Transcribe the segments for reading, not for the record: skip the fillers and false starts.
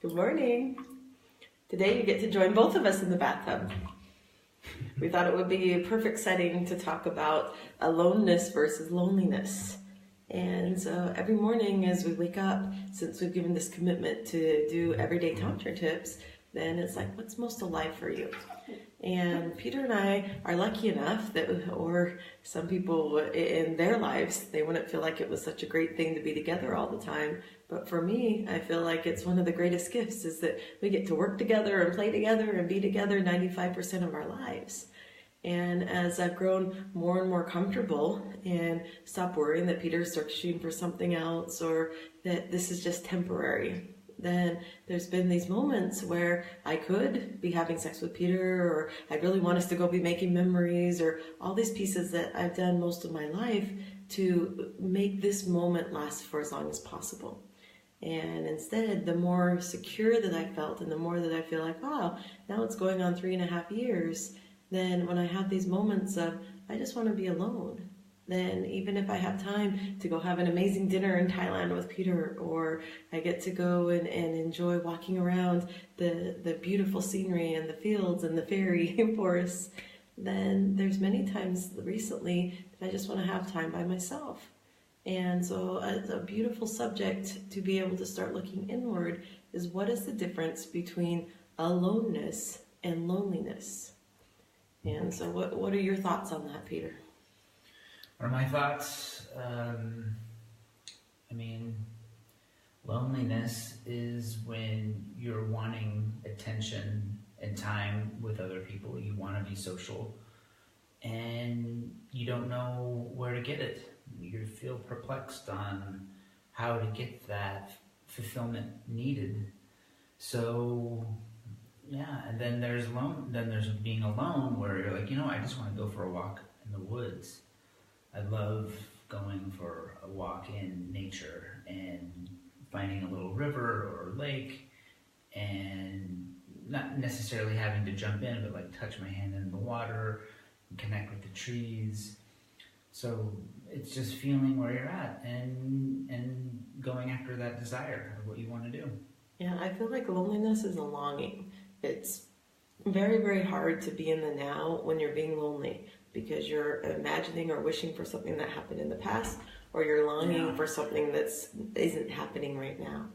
Good morning. Today you get to join both of us in the bathtub. We thought it would be a perfect setting to talk about aloneness versus loneliness. And so every morning as we wake up, since we've given this commitment to do everyday Tantra tips, then it's like, what's most alive for you? And Peter and I are lucky enough that, or some people in their lives, they wouldn't feel like it was such a great thing to be together all the time. But for me, I feel like it's one of the greatest gifts is that we get to work together and play together and be together 95% of our lives. And as I've grown more and more comfortable and stop worrying that Peter's searching for something else or that this is just temporary, then there's been these moments where I could be having sex with Peter, or I really want us to go be making memories, or all these pieces that I've done most of my life to make this moment last for as long as possible. And instead, the more secure that I felt and the more that I feel like, wow, now it's going on 3.5 years, then when I have these moments of, I just want to be alone, then even if I have time to go have an amazing dinner in Thailand with Peter, or I get to go and enjoy walking around the beautiful scenery and the fields and the fairy forests, then there's many times recently that I just want to have time by myself. And so a beautiful subject to be able to start looking inward is, what is the difference between aloneness and loneliness? And so what are your thoughts on that, Peter? What are my thoughts? Loneliness is when you're wanting attention and time with other people. You want to be social, and you don't know where to get it. You feel perplexed on how to get that fulfillment needed. So, yeah, and then there's being alone, where you're like, I just want to go for a walk in the woods. I love going for a walk in nature and finding a little river or lake, and not necessarily having to jump in, but like touch my hand in the water and connect with the trees. So it's just feeling where you're at and going after that desire of what you want to do. Yeah, I feel like loneliness is a longing. It's very, very hard to be in the now when you're being lonely, because you're imagining or wishing for something that happened in the past, or you're longing for something that isn't happening right now.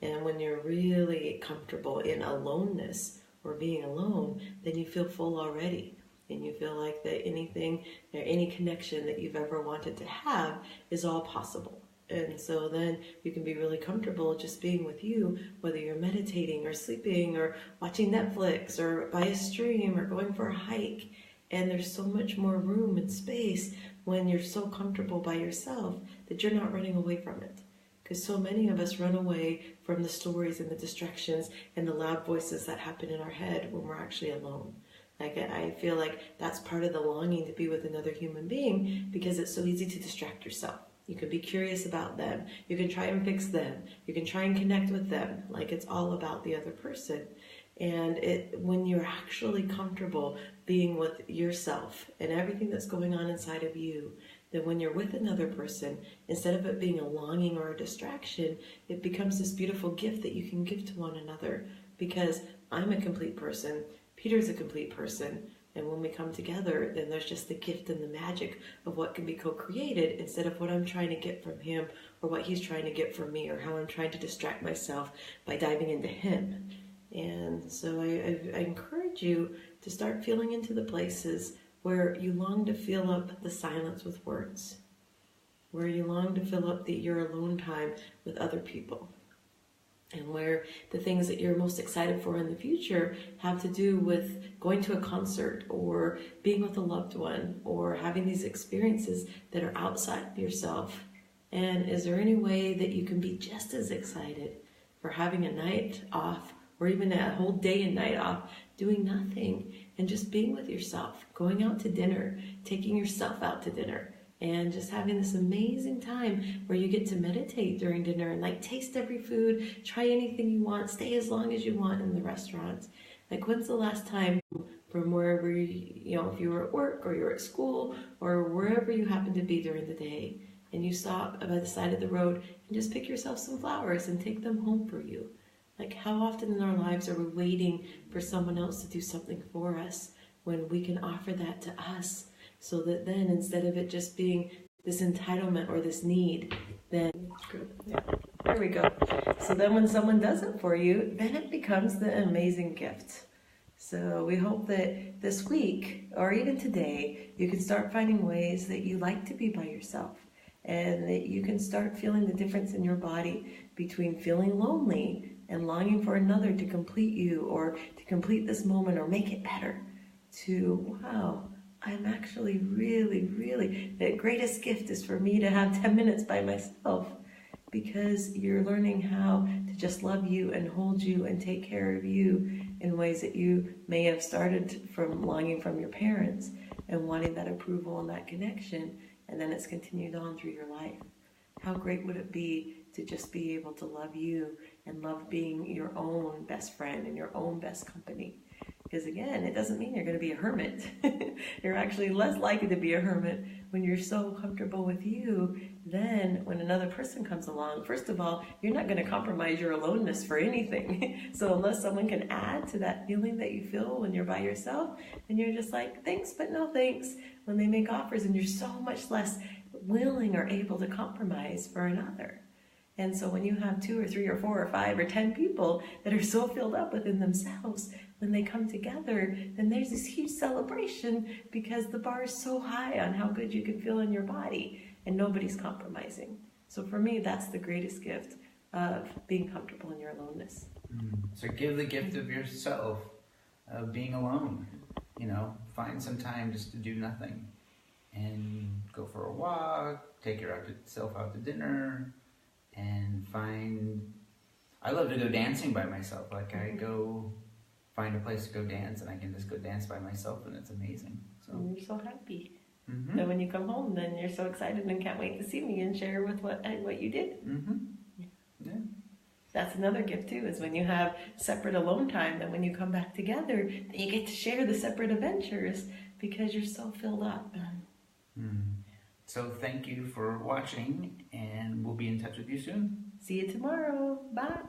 And when you're really comfortable in aloneness or being alone, then you feel full already. And you feel like that anything or any connection that you've ever wanted to have is all possible. And so then you can be really comfortable just being with you, whether you're meditating or sleeping or watching Netflix or by a stream or going for a hike. And there's so much more room and space when you're so comfortable by yourself that you're not running away from it. Because so many of us run away from the stories and the distractions and the loud voices that happen in our head when we're actually alone. Like, I feel like that's part of the longing to be with another human being, because it's so easy to distract yourself. You can be curious about them. You can try and fix them. You can try and connect with them. Like, it's all about the other person. And when you're actually comfortable being with yourself and everything that's going on inside of you, then when you're with another person, instead of it being a longing or a distraction, it becomes this beautiful gift that you can give to one another. Because I'm a complete person, Peter's a complete person, and when we come together, then there's just the gift and the magic of what can be co-created, instead of what I'm trying to get from him or what he's trying to get from me, or how I'm trying to distract myself by diving into him. And so I encourage you to start feeling into the places where you long to fill up the silence with words, where you long to fill up your alone time with other people, and where the things that you're most excited for in the future have to do with going to a concert or being with a loved one or having these experiences that are outside of yourself. And is there any way that you can be just as excited for having a night off, or even a whole day and night off, doing nothing and just being with yourself, going out to dinner, taking yourself out to dinner, and just having this amazing time where you get to meditate during dinner and like taste every food, try anything you want, stay as long as you want in the restaurants. Like, when's the last time from wherever if you were at work or you're at school or wherever you happen to be during the day, and you stop by the side of the road and just pick yourself some flowers and take them home for you? Like, how often in our lives are we waiting for someone else to do something for us when we can offer that to us? So that then, instead of it just being this entitlement or this need, then, yeah, there we go. So then when someone does it for you, then it becomes the amazing gift. So we hope that this week, or even today, you can start finding ways that you like to be by yourself, and that you can start feeling the difference in your body between feeling lonely and longing for another to complete you, or to complete this moment or make it better, to, wow, I'm actually really, the greatest gift is for me to have 10 minutes by myself, because you're learning how to just love you and hold you and take care of you in ways that you may have started from longing from your parents and wanting that approval and that connection, and then it's continued on through your life. How great would it be to just be able to love you and love being your own best friend and your own best company? Because again, it doesn't mean you're going to be a hermit. You're actually less likely to be a hermit when you're so comfortable with you. Then when another person comes along, first of all, you're not going to compromise your aloneness for anything. So unless someone can add to that feeling that you feel when you're by yourself, then you're just like, thanks, but no thanks, when they make offers, and you're so much less willing or able to compromise for another. And so when you have 2 or 3 or 4 or 5 or 10 people that are so filled up within themselves, when they come together, then there's this huge celebration, because the bar is so high on how good you can feel in your body, and nobody's compromising. So for me, that's the greatest gift of being comfortable in your aloneness. So give the gift of yourself, of being alone. You know, find some time just to do nothing, and go for a walk, take yourself out to dinner, and I love to go dancing by myself. Like, I go find a place to go dance, and I can just go dance by myself, and it's amazing. So And you're so happy. And when you come home, then you're so excited and can't wait to see me and share with what you did. Yeah. That's another gift too, is when you have separate alone time, then when you come back together, then you get to share the separate adventures, because you're so filled up. So thank you for watching, and we'll be in touch with you soon. See you tomorrow. Bye.